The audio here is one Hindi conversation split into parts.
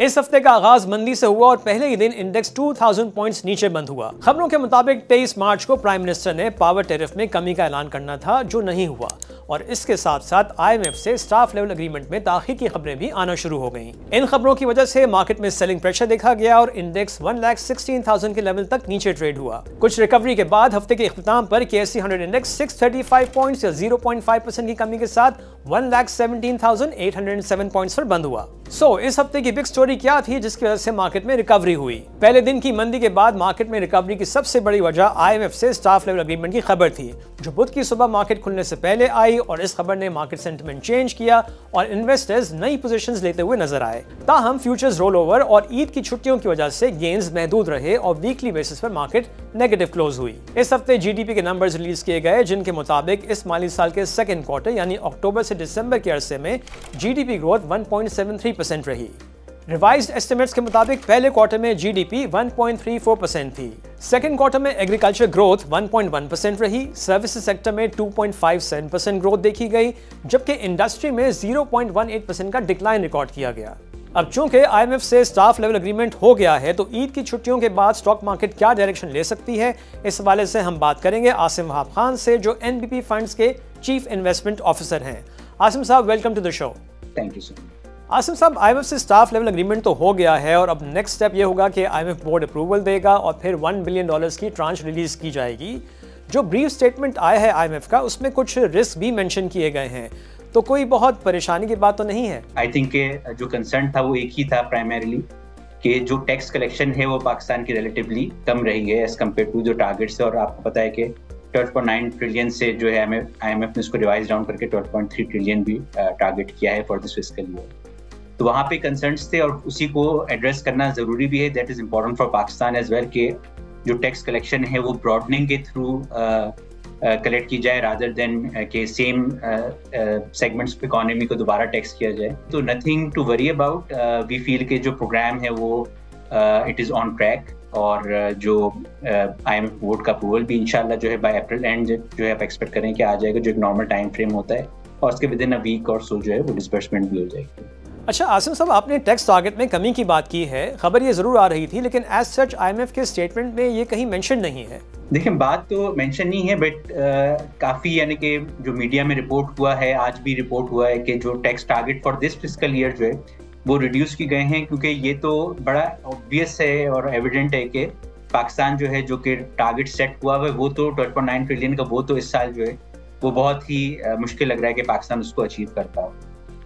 इस हफ्ते का आगाज मंदी से हुआ और पहले ही दिन इंडेक्स 2000 पॉइंट्स नीचे बंद हुआ। खबरों के मुताबिक 23 मार्च को प्राइम मिनिस्टर ने पावर टैरिफ में कमी का ऐलान करना था, जो नहीं हुआ, और इसके साथ साथ IMF से स्टाफ लेवल एग्रीमेंट में ताखीर की खबरें भी आना शुरू हो गईं। इन खबरों की वजह से मार्केट में सेलिंग प्रेशर देखा गया और इंडेक्स 1,16,000 के लेवल तक नीचे ट्रेड हुआ। कुछ रिकवरी के बाद हफ्ते के इख्तिताम पर KSE 100 इंडेक्स 635 पॉइंट्स या 0.5% की कमी के साथ 1,17,807 पॉइंट्स पर बंद हुआ। इस हफ्ते की बिग स्टोरी क्या थी जिसकी वजह से मार्केट में रिकवरी हुई? पहले दिन की मंदी के बाद मार्केट में रिकवरी की सबसे बड़ी वजह IMF से स्टाफ लेवल एग्रीमेंट की खबर थी, जो बुध की सुबह मार्केट खुलने से पहले आई, और इस खबर ने मार्केट सेंटिमेंट चेंज किया और इन्वेस्टर्स नई पोजीशंस लेते हुए नजर आए। ताहम फ्यूचर्स रोल ओवर और ईद की छुट्टियों की वजह से गेन्स महदूद रहे और वीकली बेसिस पर मार्केट नेगेटिव क्लोज हुई। इस हफ्ते GDP के नंबर्स रिलीज किए गए, जिनके मुताबिक इस माली साल के सेकेंड क्वार्टर यानी अक्टूबर से दिसंबर के अरसे में GDP ग्रोथ 1.73% रही। रिवाइज्ड एस्टिमेट्स के मुताबिक पहले क्वार्टर में GDP 1.34% थी। सेकेंड क्वार्टर में एग्रीकल्चर ग्रोथ 1.1% रही। सर्विसेज सेक्टर में 2.57% ग्रोथ देखी गई, जबकि इंडस्ट्री में 0.18% का डिक्लाइन रिकॉर्ड किया गया। अब चूंकि IMF से स्टाफ लेवल एग्रीमेंट हो गया है, तो ईद की छुट्टियों के बाद स्टॉक मार्केट क्या डायरेक्शन ले सकती है, इस हवाले से हम बात करेंगे आसिम वहाब खान से, जो NBP फंड्स के चीफ इन्वेस्टमेंट ऑफिसर हैं। आसिम साहब, welcome to the show. Thank you sir. Asim साहब, IMF से स्टाफ लेवल एग्रीमेंट तो हो गया है और अब नेक्स्ट स्टेप ये होगा कि IMF बोर्ड अप्रूवल देगा और फिर $1 बिलियन की ट्रांच रिलीज की जाएगी। जो ब्रीफ स्टेटमेंट आया है IMF का, उसमें कुछ रिस्क भी मेंशन किए गए हैं, तो कोई बहुत परेशानी की बात तो नहीं है? आई थिंक जो कंसर्न था वो एक ही था प्राइमरीली, कि जो टैक्स कलेक्शन है वो पाकिस्तान की रिलेटिवली कम रही है एज कम्पेयर टू जो टारगेट्स है, और आपको पता है कि 12.9 ट्रिलियन से जो है IMF ने इसको रिवाइज डाउन करके 12.3 ट्रिलियन भी टारगेट किया है फॉर दिस फिस्कल ईयर। तो वहाँ पे कंसर्न्स थे और उसी को एड्रेस करना जरूरी भी है। That is important for Pakistan as well, कि जो टैक्स कलेक्शन है वो ब्रॉडनिंग के थ्रू कलेक्ट की जाए, रादर देन के सेम सेगमेंट्स ऑफ इकोनॉमी को दोबारा टैक्स किया जाए। तो nothing to worry about. We feel के जो प्रोग्राम है वो इट इज़ ऑन ट्रैक, और जो IMF बोर्ड का अप्रूवल भी इंशाल्लाह जो है बाय अप्रैल एंड जो है आप एक्सपेक्ट करें कि आ जाएगा, जो एक नॉर्मल टाइम फ्रेम होता है, और उसके विद इन अ वीक और सो जो है वो डिस्बर्समेंट भी हो जाएगी। अच्छा आसिम साहब, आपने टैक्स टारगेट में कमी की बात की है, खबर ये जरूर आ रही थी, लेकिन एज सच IMF के स्टेटमेंट में ये कहीं मेंशन नहीं है। देखिए, बात तो मेंशन नहीं है, बट काफ़ी यानी कि जो मीडिया में रिपोर्ट हुआ है, आज भी रिपोर्ट हुआ है कि जो tax target for this fiscal year जो है वो रिड्यूस की गए हैं, क्योंकि ये तो बड़ा ऑब्वियस है और एविडेंट है कि पाकिस्तान जो है जो कि टारगेट सेट हुआ है वो तो 12.9 ट्रिलियन का, वो तो इस साल जो है वो बहुत ही मुश्किल लग रहा है कि पाकिस्तान उसको अचीव कर पाओ।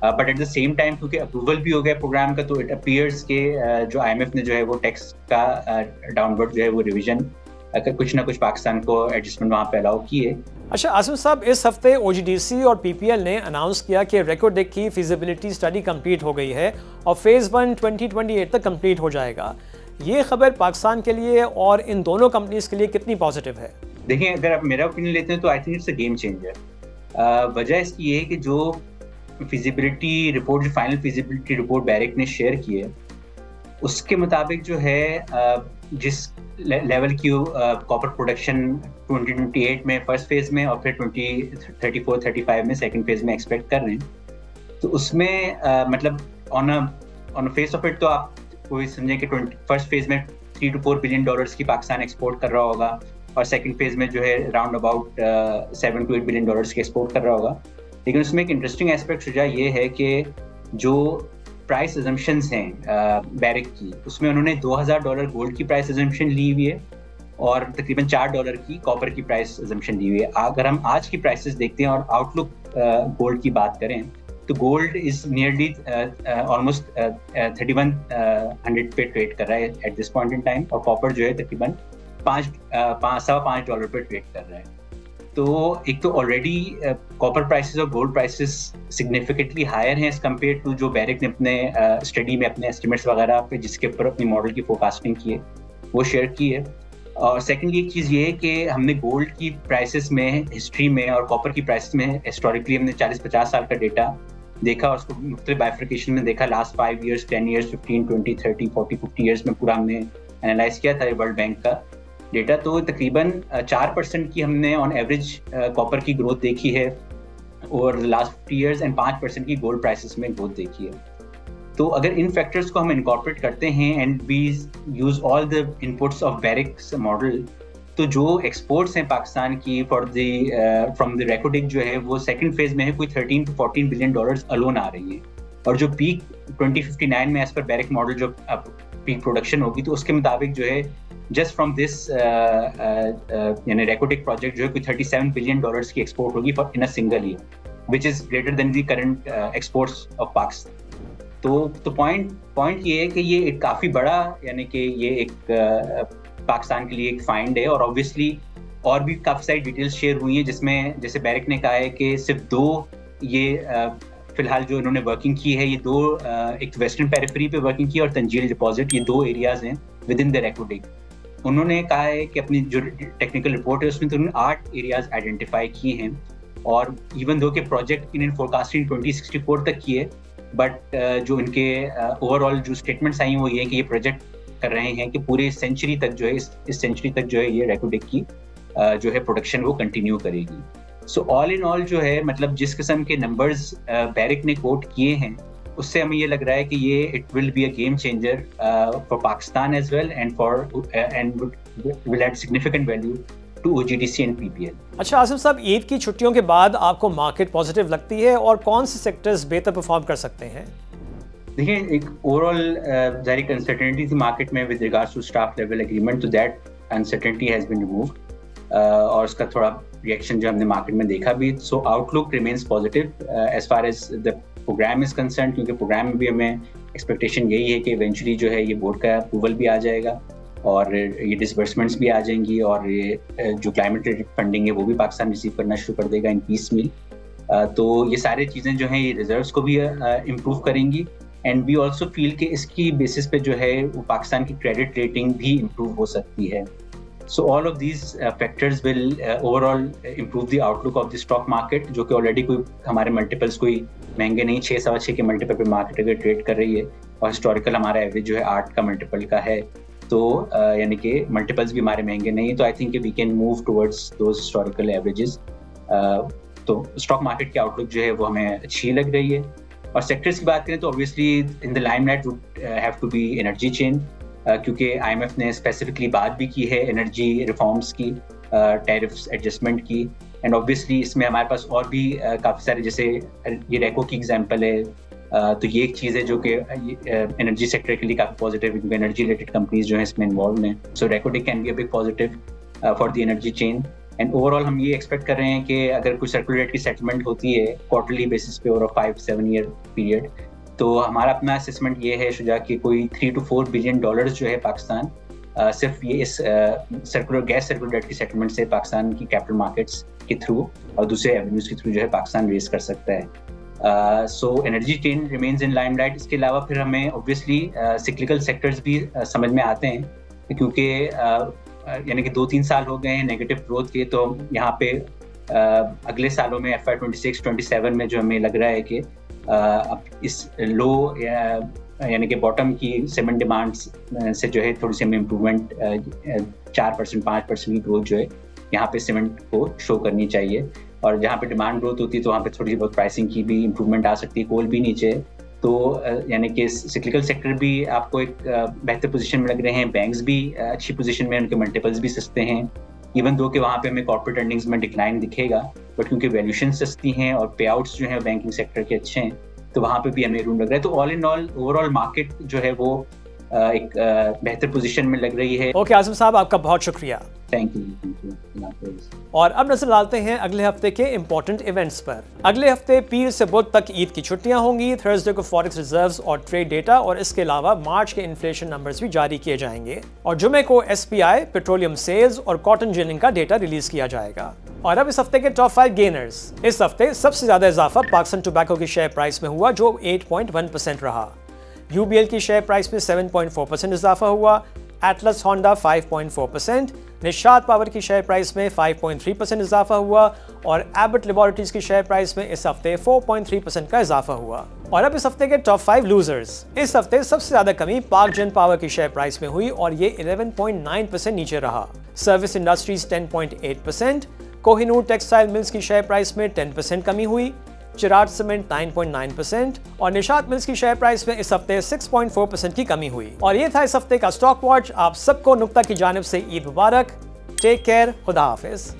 But at the same time क्योंकि अप्रूवल भी हो गया प्रोग्राम का, तो इट अपीयर्स के जो IMF ने जो है वो टैक्स का डाउनवर्ड जो है वो रिवीजन कुछ ना कुछ पाकिस्तान को एडजस्टमेंट वहाँ पे अलाउ की है। अच्छा आसिम साहब, इस हफ्ते OGDC और PPL ने अनाउंस किया कि रेकॉर्ड डेक की फिजिबिलिटी स्टडी कंप्लीट हो गई है और फेज 1 2028 तक कंप्लीट हो जाएगा। ये खबर पाकिस्तान के लिए और इन दोनों कंपनीज के लिए कितनी पॉजिटिव है? देखिए, अगर आप मेरा ओपिनियन लेते हैं तो I think it's a game changer. वजह इसकी ये है कि जो फिजिबिलिटी रिपोर्ट, जो फाइनल फिजिबिलिटी रिपोर्ट बैरिक ने शेयर की है, उसके मुताबिक जो है जिस लेवल की कॉपर प्रोडक्शन 2028 में फर्स्ट फेज में और फिर 2034-35 में सेकंड फेज में एक्सपेक्ट कर रहे हैं, तो उसमें मतलब on a face of it तो आप कोई समझें कि फर्स्ट फेज में $3 to 4 बिलियन की पाकिस्तान एक्सपोर्ट कर रहा होगा, और सेकंड फेज में जो है राउंड अबाउट $7 to 8 बिलियन की एक्सपोर्ट कर रहा होगा। लेकिन उसमें एक इंटरेस्टिंग एस्पेक्ट सुझा ये है कि जो प्राइस अजम्पशंस हैं बैरिक की, उसमें उन्होंने $2000 गोल्ड की प्राइस अजम्पशन ली हुई है और तकरीबन $4 की कॉपर की प्राइस अजम्पशन ली हुई है। अगर हम आज की प्राइसेस देखते हैं और आउटलुक गोल्ड की बात करें, तो गोल्ड इज नियरली ऑलमोस्ट 3100 पे ट्रेड कर रहा है at this point in time, और कॉपर जो है तकरीबन $5 पे ट्रेड कर रहा है। तो एक तो ऑलरेडी कॉपर प्राइसेस और गोल्ड प्राइसेस सिग्निफिकेंटली हायर हैं एज कम्पेयर टू जो बैरिक ने अपने स्टडी में अपने एस्टिमेट्स वगैरह पे जिसके ऊपर अपनी मॉडल की फोरकास्टिंग की है वो शेयर की है। और सेकेंडली एक चीज़ ये है कि हमने गोल्ड की प्राइसेस में हिस्ट्री में और कॉपर की प्राइसेस में हिस्टोरिकली हमने 40-50 साल का डेटा देखा और उसको मुख्तलिफ बाइफर्केशन में देखा। लास्ट 5 years, 10 years, 15, 20, 30, 40, 50 years में पूरा हमने एनालाइज किया था वर्ल्ड बैंक का डेटा। तो तकरीबन 4% की हमने ऑन एवरेज कॉपर की ग्रोथ देखी है over the last 50 years and 5% की गोल्ड प्राइसेस में ग्रोथ देखी है। तो अगर इन फैक्टर्स को हम इनकॉर्पोरेट करते हैं and we use all the inputs of बैरिक्स मॉडल, तो जो एक्सपोर्ट्स हैं पाकिस्तान की फ्रॉम द रेकोडिक जो है वो सेकंड फेज में है, कोई 13 to 14 बिलियन डॉलर्स अलोन आ रही है। और जो पीक 2059 में एज पर बैरिक मॉडल जो पीक प्रोडक्शन होगी, तो उसके मुताबिक जो है जस्ट फ्रॉम दिस यानी रेकोडिक प्रोजेक्ट जो है कोई 37 बिलियन डॉलर्स की एक्सपोर्ट होगी for in a single year, which is greater than the current exports of Pakistan. तो पॉइंट ये है कि ये एक काफ़ी बड़ा, यानी कि ये एक पाकिस्तान के लिए एक फाइंड है। और ऑब्वियसली और भी काफ़ी सारी डिटेल्स शेयर हुई हैं, जिसमें जैसे बैरिक ने कहा है कि सिर्फ 2 ये फिलहाल जो इन्होंने वर्किंग की है, ये 2 एक वेस्टर्न पेरिफेरी पे वर्किंग की और तंजील डिपॉजिट, ये 2 एरियाज हैं विद इन द रेकोडिक। उन्होंने कहा है कि अपनी जो टेक्निकल रिपोर्ट है उसमें तो उन्होंने 8 एरियाज आइडेंटिफाई किए हैं, और इवन दो के प्रोजेक्ट इन्होंने फोरकास्टिंग 2064 तक की है, बट जो इनके ओवरऑल जो स्टेटमेंट्स आई हैं वो ये है कि ये प्रोजेक्ट कर रहे हैं कि पूरे सेंचुरी तक जो है, इस सेंचुरी तक जो है ये रेकोडिक की जो है प्रोडक्शन वो कंटिन्यू करेगी। सो ऑल इन ऑल जो है, मतलब जिस किस्म के नंबर्स बैरिक ने कोट किए हैं, उससे हमें ये लग रहा है कि ये it will be a game changer for Pakistan as well and will add significant value to OGTC and PPL। अच्छा आसिम साहब, ईद की छुट्टियों के बाद आपको मार्केट पॉजिटिव लगती है और कौन से सेक्टर्स बेहतर परफॉर्म कर सकते हैं? देखिए, एक ओवरऑल जारी अनसर्टेनिटी थी मार्केट में with regards to staff level agreement, तो that uncertainty has been removed और उसका थोड़ा रिएक्शन जो हमने मार्केट में देखा भी। So outlook remains positive as far as the program is concern, क्योंकि प्रोग्राम में भी हमें एक्सपेक्टेशन यही है कि इवेंचुअली जो है ये बोर्ड का अप्रूवल भी आ जाएगा और ये डिसबर्समेंट्स भी आ जाएंगी, और ये जो क्लाइमेट रिलेटेड फंडिंग है वो भी पाकिस्तान रिसीव करना शुरू कर देगा इन पीस मील। तो ये सारी चीज़ें जो हैं ये रिजर्व्स को भी इम्प्रूव करेंगी, एंड वी ऑल्सो फील कि इसकी बेसिस पे जो है वो पाकिस्तान की क्रेडिट रेटिंग भी इम्प्रूव हो सकती है। So all of these factors will overall improve the outlook of the stock market, जो कि ऑलरेडी कोई हमारे मल्टीपल्स कोई महंगे नहीं, 6-6.25 के मल्टीपल पे मार्केट अगर ट्रेड कर रही है, और हिस्टोरिकल हमारा एवरेज जो है 8 का मल्टीपल का है, तो यानी कि मल्टीपल्स भी हमारे महंगे नहीं। तो I think we can move towards those historical averages. तो स्टॉक मार्केट की आउटलुक जो है वो हमें अच्छी लग रही है। और सेक्टर्स की बात करें तो obviously in the limelight would have to be energy chain, क्योंकि IMF ने स्पेसिफिकली बात भी की है एनर्जी रिफॉर्म्स की, टैरिफ्स एडजस्टमेंट की, एंड ऑब्वियसली इसमें हमारे पास और भी काफ़ी सारे, जैसे ये रेको की एग्जांपल है, तो ये एक चीज़ है जो कि एनर्जी सेक्टर के लिए काफ़ी पॉजिटिव है, क्योंकि एनर्जी रिलेटेड कंपनीज जो हैं इसमें इन्वॉल्व हैं। So Rekodiq can be a big positive for the energy chain, and overall हम ये एक्सपेक्ट कर रहे हैं कि अगर कोई सर्कुलर डेट की सेटलमेंट होती है क्वार्टरली बेसिस पे ओवर 5-7 ईयर पीरियड, तो हमारा अपना असेसमेंट ये है शुजा कि कोई 3 to 4 बिलियन डॉलर्स जो है पाकिस्तान सिर्फ ये इस गैस सर्कुलर डेट की सेटलमेंट से पाकिस्तान की कैपिटल मार्केट्स के थ्रू और दूसरे एवेन्यूज के थ्रू जो है पाकिस्तान रेज कर सकता है। So energy chain remains in limelight. इसके अलावा फिर हमें ऑब्वियसली सिक्लिकल सेक्टर्स भी समझ में आते हैं, क्योंकि यानी कि 2-3 साल हो गए हैं नेगेटिव ग्रोथ के, तो यहाँ पे अगले सालों में FY 26-27 में जो हमें लग रहा है कि अब इस लो यानी कि बॉटम की सीमेंट डिमांड्स से जो है थोड़ी सी हमें इम्प्रूवमेंट 4%, 5% की ग्रोथ जो है यहाँ पे सीमेंट को शो करनी चाहिए, और जहाँ पे डिमांड ग्रोथ होती है तो वहाँ पे थोड़ी बहुत प्राइसिंग की भी इम्प्रूवमेंट आ सकती है, कोल भी नीचे। तो यानी कि सिक्लिकल सेक्टर भी आपको एक बेहतर पोजीशन में लग रहे हैं, बैंक्स भी अच्छी पोजीशन में, उनके मल्टीपल्स भी सस्ते हैं, इवन दो कि वहाँ पे हमें कॉर्पोरेट अर्निंग्स में डिक्लाइन दिखेगा, बट क्योंकि वैल्यूएशन सस्ती हैं और पे आउट्स जो हैं बैंकिंग सेक्टर के अच्छे हैं, तो वहाँ पे भी हमें रूम लग रहा है। तो all in all overall market जो है वो एक बेहतर पोजीशन में लग रही है। ओके आसिम साहब, आपका बहुत शुक्रिया। Thank you. और अब नजर डालते हैं अगले हफ्ते के इंपॉर्टेंट इवेंट्स पर। अगले हफ्ते पीर से बुध तक ईद की छुट्टियां होंगी, थर्सडे को फॉरेक्स रिजर्व्स और ट्रेड डेटा, और इसके अलावा मार्च के इन्फ्लेशन नंबर्स भी जारी किए जाएंगे, और जुमे को SPI, पेट्रोलियम सेल्स और कॉटन जिनिंग का डेटा रिलीज किया जाएगा। और अब इस हफ्ते के टॉप 5 गेनर्स। इस हफ्ते सबसे ज्यादा इजाफा पाकिस्तान टोबैको की शेयर प्राइस में हुआ, जो 8.1% रहा। UBL की शेयर प्राइस में 7.4% इजाफा हुआ, एटलस होंडा 5.4%, निशात पावर की शेयर प्राइस में 5.3% इजाफा हुआ, और एबट लेबोरेटरीज की शेयर प्राइस में इस हफ्ते 4.3% का इजाफा हुआ। और अब इस हफ्ते के टॉप 5 लूजर्स। इस हफ्ते सबसे ज्यादा कमी पाक जन पावर की शेयर प्राइस में हुई, और ये 11.9% नीचे रहा। Service industries 10.8%, Kohinoor textile mills की शेयर प्राइस में 10% कमी हुई, चिराग सीमेंट 9.9% और निशात मिल्स की शेयर प्राइस में इस हफ्ते 6.4% की कमी हुई। और ये था इस हफ्ते का स्टॉक वॉच। आप सबको नुक्ता की जानिब से ईद मुबारक। टेक केयर, खुदा हाफिज।